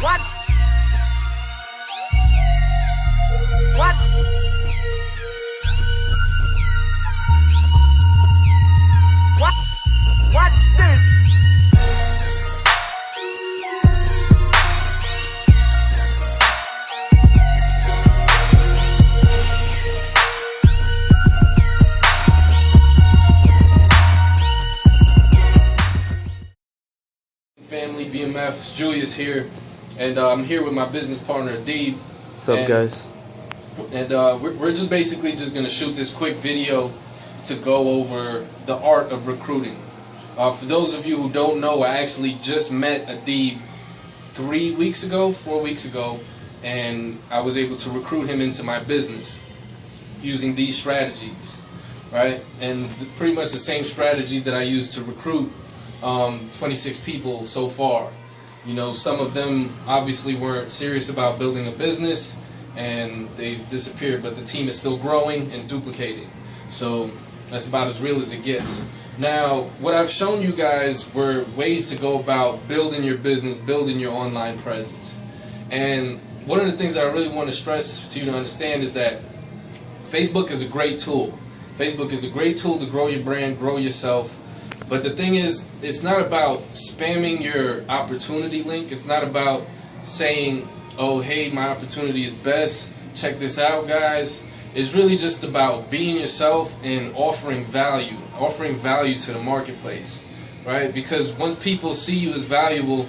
What? What? What? What's this? Family, BMF, it's Julius here, and I'm here with my business partner, Deeb. What's up, guys? And we're just basically just going to shoot this quick video to go over the art of recruiting. For those of you who don't know, I actually just met Deeb 4 weeks ago, and I was able to recruit him into my business using these strategies, right? And pretty much the same strategies that I used to recruit 26 people so far. You know, some of them obviously weren't serious about building a business and they've disappeared, but the team is still growing and duplicating. So that's about as real as it gets. Now, what I've shown you guys were ways to go about building your business, building your online presence. And one of the things that I really want to stress to you to understand is that Facebook is a great tool. Facebook is a great tool to grow your brand, grow yourself. But the thing is, it's not about spamming your opportunity link. It's not about saying, oh, hey, my opportunity is best. Check this out, guys. It's really just about being yourself and offering value to the marketplace, right? Because once people see you as valuable,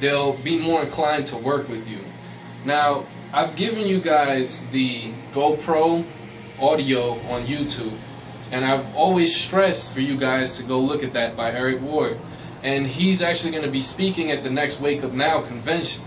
they'll be more inclined to work with you. Now, I've given you guys the GoPro audio on YouTube. And I've always stressed for you guys to go look at that by Eric Ward. And he's actually going to be speaking at the next Wake Up Now convention.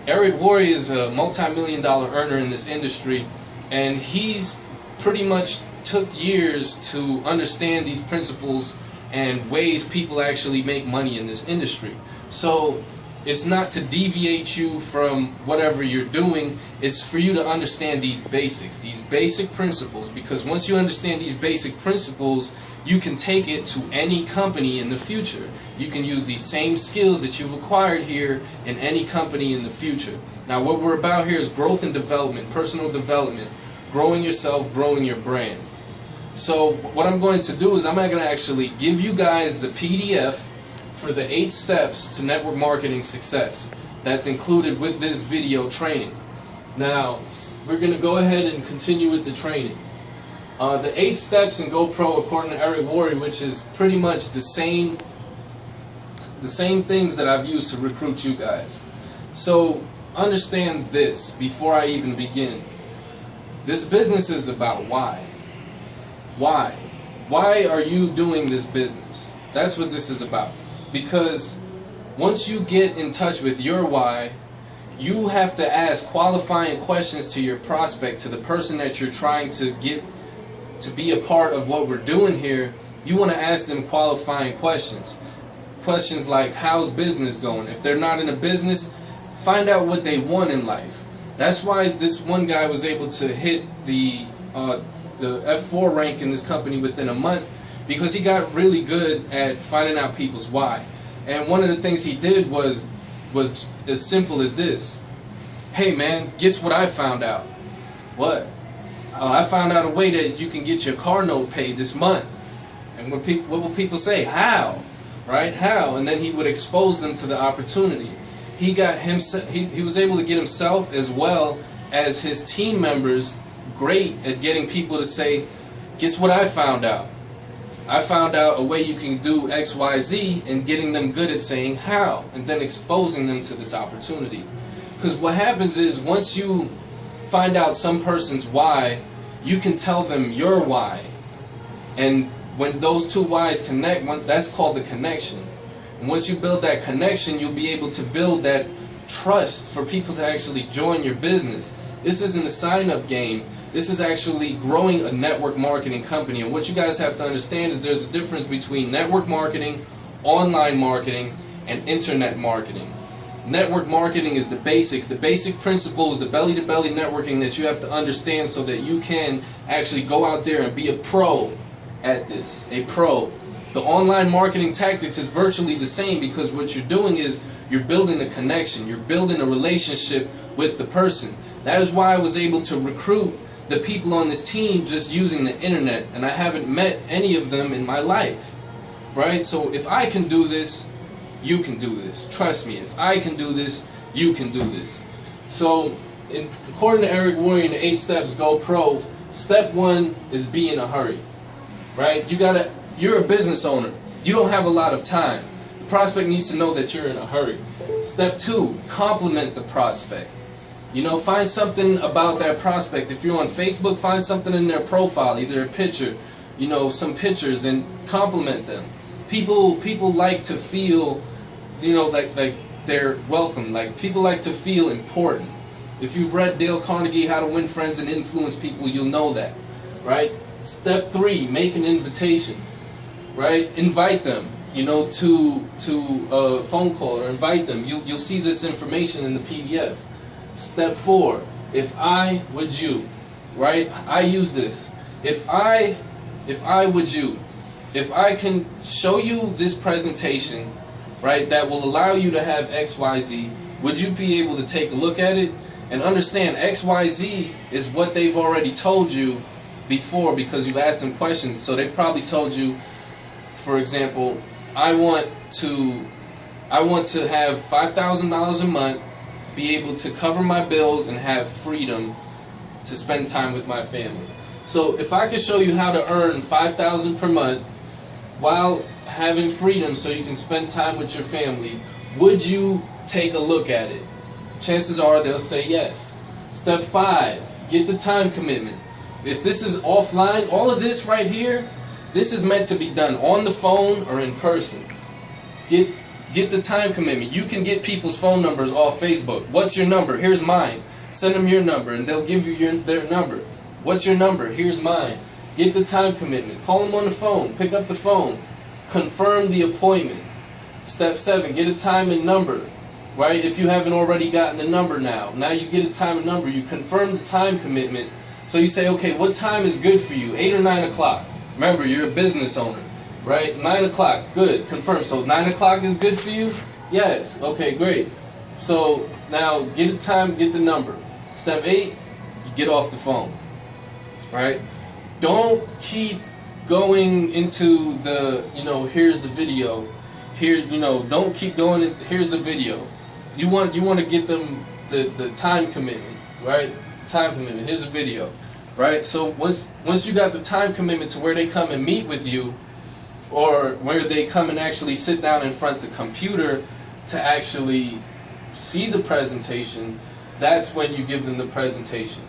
Eric Ward is a multi-million-dollar earner in this industry, and he's pretty much took years to understand these principles and ways people actually make money in this industry. So it's not to deviate you from whatever you're doing, it's for you to understand these basics, these basic principles, because once you understand these basic principles, you can take it to any company in the future. You can use these same skills that you've acquired here in any company in the future. Now, what we're about here is growth and development, personal development, growing yourself, growing your brand. So what I'm going to do is I'm going to actually give you guys the PDF for the 8 steps to network marketing success that's included with this video training. Now, we're going to go ahead and continue with the training. The 8 steps in GoPro, according to Eric Worre, which is pretty much the same things that I've used to recruit you guys. So understand this before I even begin. This business is about why. Why? Why are you doing this business? That's what this is about. Because once you get in touch with your why, you have to ask qualifying questions to your prospect, to the person that you're trying to get to be a part of what we're doing here. You want to ask them qualifying questions. Questions like, how's business going? If they're not in a business, find out what they want in life. That's why this one guy was able to hit the F4 rank in this company within a month, because he got really good at finding out people's why. And one of the things he did was as simple as this. Hey man, guess what I found out? What? I found out a way that you can get your car note paid this month. And what will people say? How? Right? How? And then he would expose them to the opportunity. He was able to get himself as well as his team members great at getting people to say, guess what I found out? I found out a way you can do X, Y, Z, and getting them good at saying how, and then exposing them to this opportunity. Because what happens is, once you find out some person's why, you can tell them your why. And when those two whys connect, that's called the connection. And once you build that connection, you'll be able to build that trust for people to actually join your business. This isn't a sign-up game. This is actually growing a network marketing company. And what you guys have to understand is there's a difference between network marketing, online marketing, and internet marketing. Network marketing is the basics, the basic principles, the belly-to-belly networking that you have to understand so that you can actually go out there and be a pro at this, a pro. The online marketing tactics is virtually the same, because what you're doing is You're building a connection. You're building a relationship with the person. That is why I was able to recruit the people on this team just using the internet, and I haven't met any of them in my life, right? So if I can do this, you can do this. Trust me, if I can do this, you can do this. So according to Eric Worre in the 8 Steps Go Pro, step 1 is be in a hurry, right? You're a business owner. You don't have a lot of time. The prospect needs to know that you're in a hurry. Step 2, compliment the prospect. Find something about that prospect. If you're on Facebook, find something in their profile, either a picture, some pictures, and compliment them. People like to feel, like they're welcome. Like, people like to feel important. If you've read Dale Carnegie, How to Win Friends and Influence People, you'll know that, right? Step 3, make an invitation, right? Invite them, to a phone call, or invite them. You'll see this information in the PDF. Step 4, if I would you, right? I use this. If I would you, if I can show you this presentation, right, that will allow you to have XYZ, would you be able to take a look at it and understand XYZ is what they've already told you before because you asked them questions. So they probably told you, for example, I want to have $5,000 a month, be able to cover my bills, and have freedom to spend time with my family. So if I could show you how to earn $5,000 per month while having freedom so you can spend time with your family, would you take a look at it? Chances are they'll say yes. Step 5, get the time commitment. If this is offline, all of this right here, this is meant to be done on the phone or in person. Get the time commitment. You can get people's phone numbers off Facebook. What's your number? Here's mine. Send them your number and they'll give you their number. What's your number? Here's mine. Get the time commitment. Call them on the phone. Pick up the phone. Confirm the appointment. Step 7, get a time and number. Right? If you haven't already gotten the number now you get a time and number. You confirm the time commitment. So you say, okay, what time is good for you? 8 or 9 o'clock. Remember, you're a business owner. Right? 9 o'clock. Good. Confirm. So 9 o'clock is good for you? Yes. Okay, great. So now get a time, get the number. Step 8, you get off the phone. Right? Don't keep going into the, here's the video. Here, don't keep going, here's the video. You want to get them the time commitment, right? Time commitment. Here's a video. Right? So once you got the time commitment to where they come and meet with you, or where they come and actually sit down in front of the computer to actually see the presentation, that's when you give them the presentation.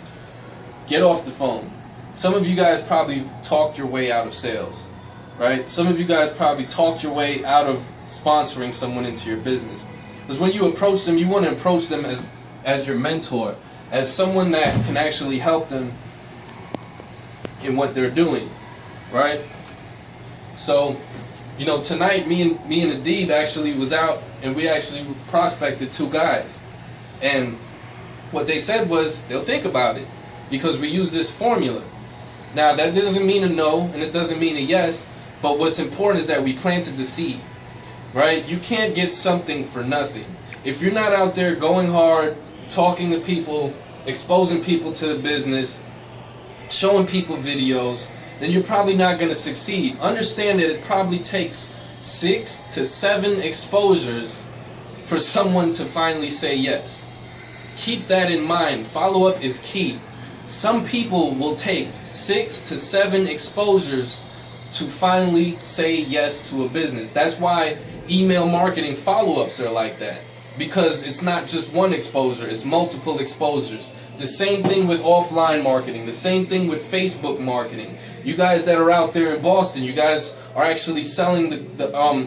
Get off the phone. Some of you guys probably talked your way out of sales, right? Some of you guys probably talked your way out of sponsoring someone into your business. Because when you approach them, you want to approach them as your mentor, as someone that can actually help them in what they're doing, right? So, tonight me and Adib actually was out and we actually prospected 2 guys. And what they said was they'll think about it because we use this formula. Now that doesn't mean a no and it doesn't mean a yes, but what's important is that we planted the seed, right? You can't get something for nothing. If you're not out there going hard, talking to people, exposing people to the business, showing people videos, then you're probably not going to succeed. Understand that it probably takes 6 to 7 exposures for someone to finally say yes. Keep that in mind. Follow-up is key. Some people will take 6 to 7 exposures to finally say yes to a business. That's why email marketing follow-ups are like that. Because it's not just one exposure, it's multiple exposures. The same thing with offline marketing, the same thing with Facebook marketing. You guys that are out there in Boston, you guys are actually selling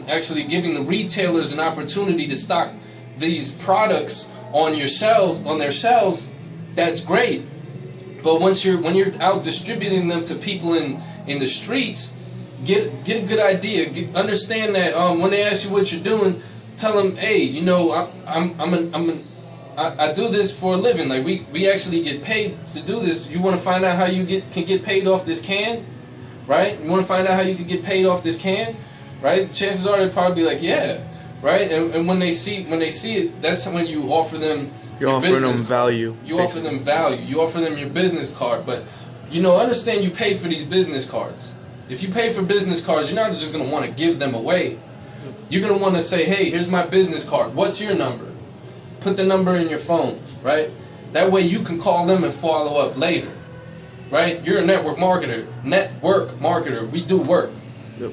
actually giving the retailers an opportunity to stock these products on your shelves, on their shelves. That's great. But when you're out distributing them to people in the streets, get a good idea. Understand that when they ask you what you're doing, tell them, hey, I do this for a living. Like we actually get paid to do this. You want to find out how you can get paid off this can, right? You want to find out how you can get paid off this can, right? Chances are they'd probably be like, yeah, right? And when they see it, that's when you offer them. You're offering them value. You offer them value. You offer them your business card, but understand you pay for these business cards. If you pay for business cards, you're not just gonna want to give them away. You're gonna want to say, hey, here's my business card. What's your number? Put the number in your phone, right? That way you can call them and follow up later, right? You're a network marketer. We do work,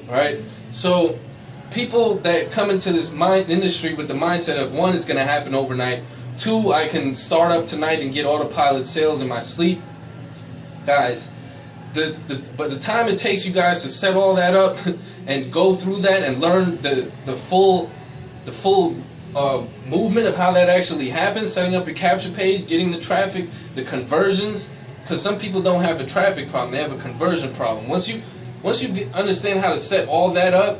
right? So people that come into this industry with the mindset of, one, it's going to happen overnight. Two, I can start up tonight and get autopilot sales in my sleep. Guys, but the time it takes you guys to set all that up and go through that and learn the full movement of how that actually happens, setting up your capture page, getting the traffic, the conversions, because some people don't have a traffic problem, they have a conversion problem. Once you understand how to set all that up,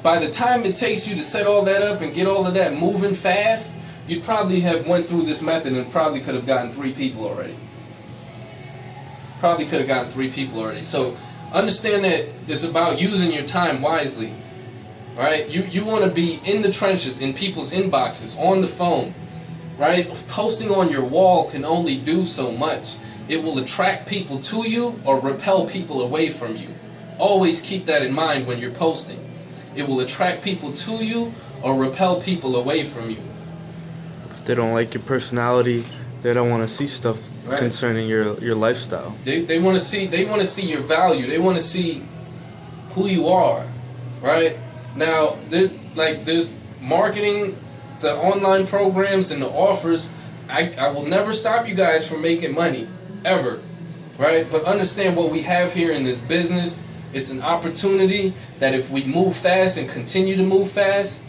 by the time it takes you to set all that up and get all of that moving fast, you'd probably have went through this method and probably could have gotten 3 people already. So understand that it's about using your time wisely. Right? You want to be in the trenches, in people's inboxes, on the phone, right? Posting on your wall can only do so much. It will attract people to you or repel people away from you. Always keep that in mind when you're posting. It will attract people to you or repel people away from you. If they don't like your personality, they don't want to see stuff concerning your lifestyle. They want to see your value. They want to see who you are, right? Now, there's marketing, the online programs and the offers. I will never stop you guys from making money, ever, right? But understand what we have here in this business. It's an opportunity that if we move fast and continue to move fast,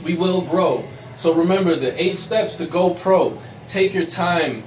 we will grow. So remember the 8 steps to go pro. Take your time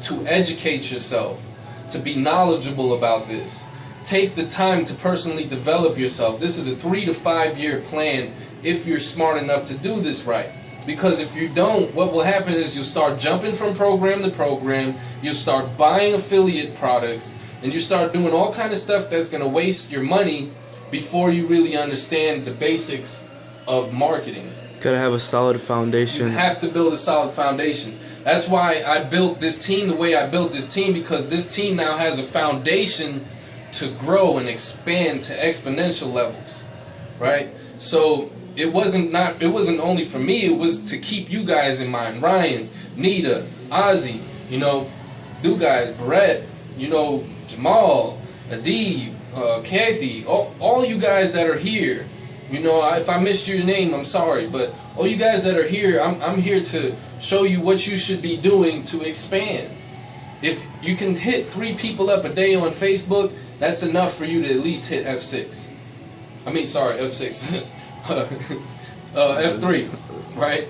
to educate yourself, to be knowledgeable about this. Take the time to personally develop yourself. This is a 3 to 5 year plan if you're smart enough to do this right. Because if you don't, what will happen is you'll start jumping from program to program, you'll start buying affiliate products, and you start doing all kind of stuff that's going to waste your money before you really understand the basics of marketing. Gotta have a solid foundation. You have to build a solid foundation. That's why I built this team the way I built this team, because this team now has a foundation to grow and expand to exponential levels, right? So it wasn't only for me, it was to keep you guys in mind. Ryan, Nita, Ozzy, new guys, Brett, Jamal, Adib, Kathy, all you guys that are here. If I missed your name, I'm sorry, but all you guys that are here, I'm here to show you what you should be doing to expand. If you can hit 3 people up a day on Facebook, that's enough for you to at least hit F6. F6. F3, right?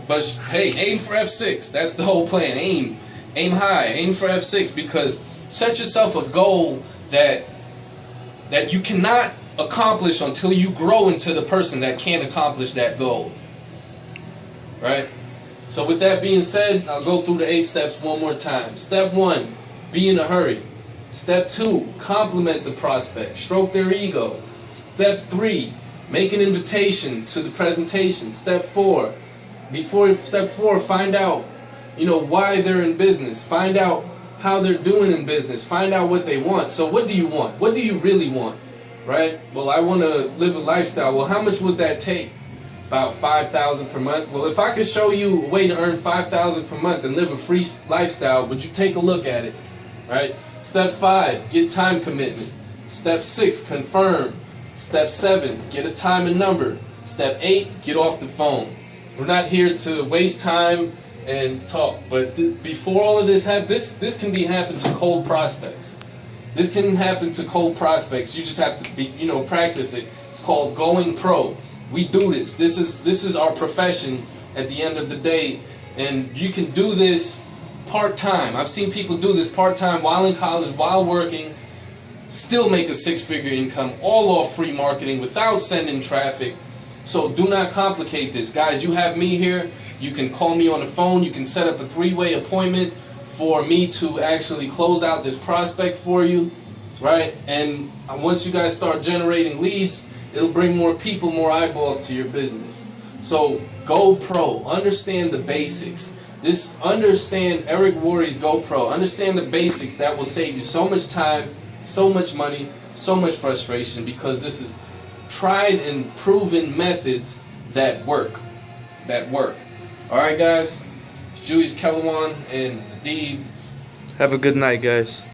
But hey, aim for F6. That's the whole plan. Aim high. Aim for F6, because set yourself a goal that you cannot accomplish until you grow into the person that can accomplish that goal. Right? So with that being said, I'll go through the 8 steps one more time. Step 1, be in a hurry. Step 2, compliment the prospect, stroke their ego. Step 3, make an invitation to the presentation. Step 4, find out, why they're in business. Find out how they're doing in business. Find out what they want. So what do you want? What do you really want? Right? Well, I want to live a lifestyle. Well, how much would that take? About $5,000 per month. Well, if I could show you a way to earn $5,000 per month and live a free lifestyle, would you take a look at it? Right? Step 5, get time commitment. Step 6, confirm. Step 7, get a time and number. Step 8, get off the phone. We're not here to waste time and talk, but before all of this happens, this can happen to cold prospects. This can happen to cold prospects. You just have to practice it. It's called going pro. We do this. This is our profession at the end of the day, and you can do this part-time. I've seen people do this part-time while in college, while working, still make a 6-figure income, all off free marketing without sending traffic. So do not complicate this. Guys, you have me here. You can call me on the phone. You can set up a 3-way appointment for me to actually close out this prospect for you, right? And once you guys start generating leads, it'll bring more people, more eyeballs to your business. So go pro. Understand the basics. Understand Eric Worre's GoPro. Understand the basics that will save you so much time, so much money, so much frustration, because this is tried and proven methods that work. Alright guys, it's Julius Kellerwan and Adib. Have a good night, guys.